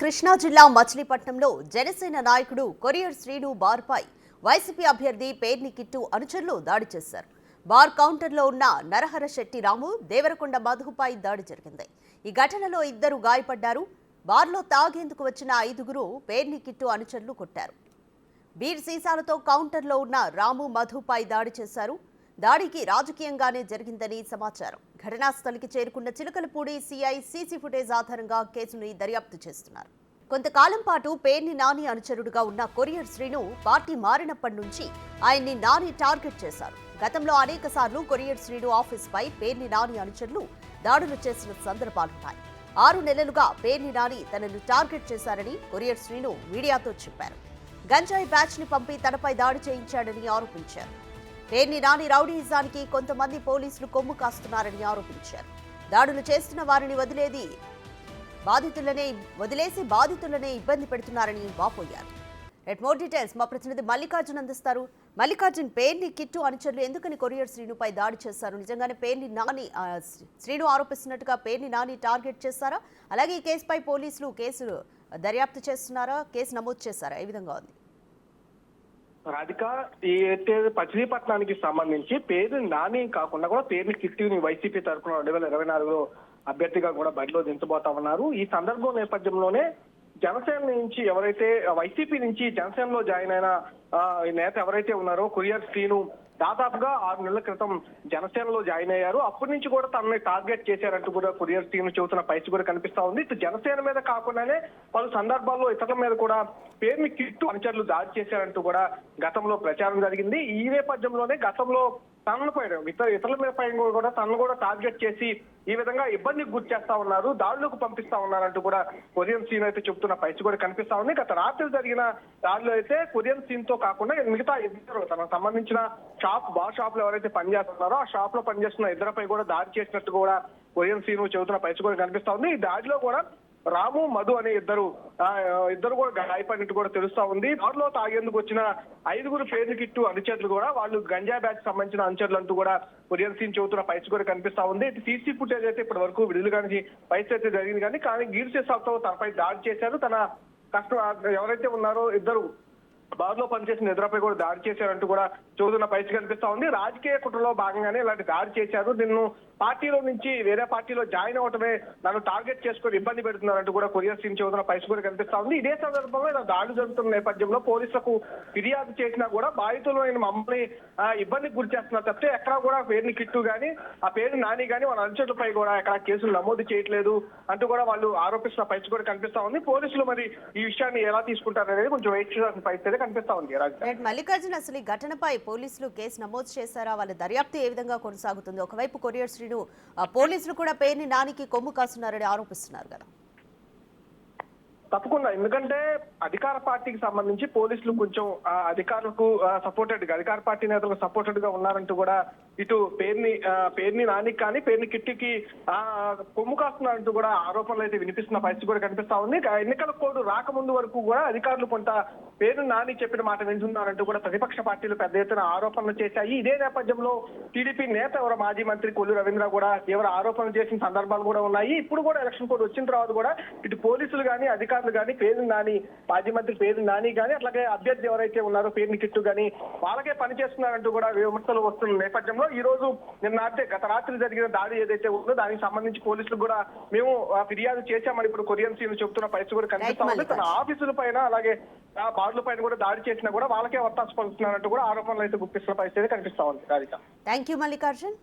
కృష్ణా జిల్లా మచిలీపట్నంలో జనసేన నాయకుడు కొరియర్ శ్రీను బార్పై వైసీపీ అభ్యర్థి పేర్ని కిట్టు అనుచరులు దాడి చేశారు. బార్ కౌంటర్లో ఉన్న నరహర శెట్టి రాము, దేవరకొండ మధుపై దాడి జరిగింది. ఈ ఘటనలో ఇద్దరు గాయపడ్డారు. బార్లో తాగేందుకు వచ్చిన 5గురు పేర్ని కిట్టు అనుచరులు కొట్టారు. బీర్ సీసాలతో కౌంటర్లో ఉన్న రాము, మధుపై దాడి చేశారు. దాడికి రాజకీయంగానే జరిగిందని సమాచారం. ఘటనా స్థలికి చేరుకున్న చిలకలపూడి సీఐ సీసీ ఫుటేజ్ ఆధారంగా కేసుని దర్యాప్తు చేస్తున్నారు. కొంతకాలం పాటు పేర్ని నాని అనుచరుడుగా ఉన్న కొరియర్ శ్రీను పార్టీ మారినప్పటి నుంచి ఆయన్ని నాని టార్గెట్ చేశారు. గతంలో అనేక సార్లు కొరియర్ శ్రీను ఆఫీస్పై పేర్ని నాని అనుచరులు దాడులు చేసిన సందర్భాలున్నాయి. 6 నెలలుగా పేర్ని నాని తనను టార్గెట్ చేశారని కొరియర్ శ్రీను మీడియాతో చెప్పారు. గంజాయి బ్యాచ్ ని పంపి తనపై దాడి చేయించాడని ఆరోపించారు. పేర్ని నాని రౌడీయిజానికి కొంతమంది పోలీసులు కొమ్ము కాస్తున్నారని ఆరోపించారు. దాడులు చేస్తున్న వారిని వదిలేసి బాధితులనే ఇబ్బంది పెడుతున్నారని వాపోయారు. మోర్ డీటెయిల్స్ మా ప్రతినిధి మల్లికార్జున్ అందిస్తారు. మల్లికార్జున్, పేర్ని కిట్టు అనుచరులు ఎందుకని కొరియర్ శ్రీనుపై దాడి చేశారు? నిజంగానే పేర్ని నాని శ్రీను ఆరోపిస్తున్నట్టుగా పేర్ని నాని టార్గెట్ చేస్తారా? అలాగే ఈ కేసుపై పోలీసులు దర్యాప్తు చేస్తున్నారా? కేసు నమోదు చేశారా? ఏ విధంగా ఉంది? రాధిక, ఈ మచిలీపట్నానికి సంబంధించి పేరు నాని కాకుండా కూడా పేరుని కిట్టిని వైసీపీ తరఫున 2024లో అభ్యర్థిగా కూడా బరిలో దించబోతా ఉన్నారు. ఈ సందర్భం నేపథ్యంలోనే జనసేన నుంచి ఎవరైతే వైసీపీ నుంచి జనసేనలో జాయిన్ అయిన నేత ఎవరైతే ఉన్నారో కొరియర్ శ్రీను దాదాపుగా 6 నెలల క్రితం జనసేనలో జాయిన్ అయ్యారు. అప్పటి నుంచి కూడా తనని టార్గెట్ చేశారంటూ కూడా కొరియర్ శ్రీను చెబుతున్న పరిస్థితి కూడా కనిపిస్తా ఉంది. ఇటు జనసేన మీద కాకుండానే పలు సందర్భాల్లో ఇతరుల మీద కూడా పేర్ని కిట్టు అనుచరులు దాడి చేశారంటూ కూడా గతంలో ప్రచారం జరిగింది. ఈ నేపథ్యంలోనే గతంలో తనను పైన ఇతరుల మీద పైన కూడా తనను కూడా టార్గెట్ చేసి ఈ విధంగా ఇబ్బందికి గురి చేస్తా ఉన్నారు, దాడులకు పంపిస్తా ఉన్నారంటూ కూడా కొరియన్ సీన్ అయితే చెప్తున్న పరిస్థితి కూడా కనిపిస్తా ఉంది. గత రాత్రి జరిగిన దాడిలో అయితే కొరియన్ సీన్ తో కాకుండా మిగతా ఇద్దరు తనకు సంబంధించిన బార్ షాప్ లో ఎవరైతే పనిచేస్తున్నారో ఆ షాప్ లో పనిచేస్తున్న ఇద్దరిపై కూడా దాడి చేసినట్టు కూడా కొరియన్ సీన్ చెబుతున్న పరిస్థితి కూడా కనిపిస్తా ఉంది. ఈ దాడిలో కూడా రాము, మధు అనే ఇద్దరు కూడా గాయపడినట్టు కూడా తెలుస్తా ఉంది. దారిలో తాగేందుకు వచ్చిన 5గురు పేర్ని కిట్టు అనుచరులు కూడా వాళ్ళు గంజా బ్యాచ్ సంబంధించిన అనుచరులు అంటూ కూడా కొరియర్ సీన్ చెబుతున్న పరిస్థితి కూడా కనిపిస్తా ఉంది. సీసీ ఫుటేజ్ అయితే ఇప్పటి వరకు విడుదల కానీ పరిస్థితి అయితే జరిగింది కానీ గీర్ సీసాలతో తనపై దాడి చేశారు. తన ఎవరైతే ఉన్నారో ఇద్దరు బార్ లో పనిచేసిన ఇద్దరుపై కూడా దాడి చేశారంటూ కూడా చూస్తున్న పరిస్థితి కనిపిస్తా ఉంది. రాజకీయ కుట్రలో భాగంగానే ఇలాంటి దాడి చేశారు. నిన్ను పార్టీలో నుంచి వేరే పార్టీలో జాయిన్ అవటమే నన్ను టార్గెట్ చేసుకుని ఇబ్బంది పెడుతున్నారంటూ కూడా కొరియర్ సీన్ చూస్తున్న పరిస్థితి కూడా కనిపిస్తా ఉంది. ఇదే సందర్భంలో ఇలా దాడులు జరుగుతున్న నేపథ్యంలో పోలీసులకు ఫిర్యాదు చేసినా కూడా బాధితులు మమ్మల్ని ఇబ్బందికి గురి చేస్తున్నారు తప్పితే ఎక్కడా కూడా పేరుని కిట్టు గానీ ఆ పేరు నాని గానీ వాళ్ళ అనుచరులపై కూడా ఎక్కడ కేసులు నమోదు చేయట్లేదు అంటూ కూడా వాళ్ళు ఆరోపిస్తున్న పరిస్థితి కూడా కనిపిస్తా ఉంది. పోలీసులు మరి ఈ విషయాన్ని ఎలా తీసుకుంటారు అనేది కొంచెం వెయిట్ చేయాల్సిన పరిస్థితి కనిపిస్తా ఉంది. మల్లికార్జున్, అసలు ఈ ఘటనపై పోలీసులు కేసు నమోదు చేశారా? వాళ్ళ దర్యాప్తు ఏ విధంగా కొనసాగుతుంది? ఒకవైపు కొరియర్ శ్రీను పోలీసులు కూడా పేర్ని నానికి కొమ్ము కాస్తున్నారని ఆరోపిస్తున్నారు కదా. తప్పకుండా, ఎందుకంటే అధికార పార్టీకి సంబంధించి పోలీసులు కొంచెం అధికారులకు సపోర్టెడ్ గా అధికార పార్టీ నేతలకు సపోర్టెడ్ గా ఉన్నారంటూ కూడా ఇటు పేర్ని నానికి కానీ పేర్ని కిట్టికి కొమ్ము కాస్తున్నారంటూ కూడా ఆరోపణలు అయితే వినిపిస్తున్న పరిస్థితి కూడా కనిపిస్తా ఉంది. ఎన్నికల కోడ్ రాకముందు వరకు కూడా అధికారులు కొంత పేరు నాని చెప్పిన మాట వింటున్నారంటూ కూడా ప్రతిపక్ష పార్టీలు పెద్ద ఎత్తున ఆరోపణలు చేశాయి. ఇదే నేపథ్యంలో టీడీపీ నేత మాజీ మంత్రి కొల్లు రవీంద్ర కూడా తీవ్ర ఆరోపణలు చేసిన సందర్భాలు కూడా ఉన్నాయి. ఇప్పుడు కూడా ఎలక్షన్ కోడ్ వచ్చిన తర్వాత కూడా ఇటు పోలీసులు కానీ అధికారులు కానీ పేరు నాని మాజీ మంత్రి పేరు నాని కానీ అట్లాగే అభ్యర్థి ఎవరైతే ఉన్నారో పేరుని కిట్టు కానీ వాళ్ళకే పనిచేస్తున్నారంటూ కూడా విమర్శలు వస్తున్న నేపథ్యంలో ఈ రోజు గత రాత్రి జరిగిన దాడి ఏదైతే ఉందో దానికి సంబంధించి పోలీసులు కూడా మేము ఫిర్యాదు చేశామని ఇప్పుడు కొరియన్ సీన్ చెబుతున్న పరిస్థితి కూడా కనిపిస్తా ఉంది. తన ఆఫీసుల పైన అలాగే బార్ల పైన కూడా దాడి చేసినా కూడా వాళ్ళకే వత్తాసు పలుకుతున్నారంటూ కూడా ఆరోపణలు అయితే గుప్పిస్తున్న పరిస్థితి కనిపిస్తా ఉంది. Thank you Mallikarjun.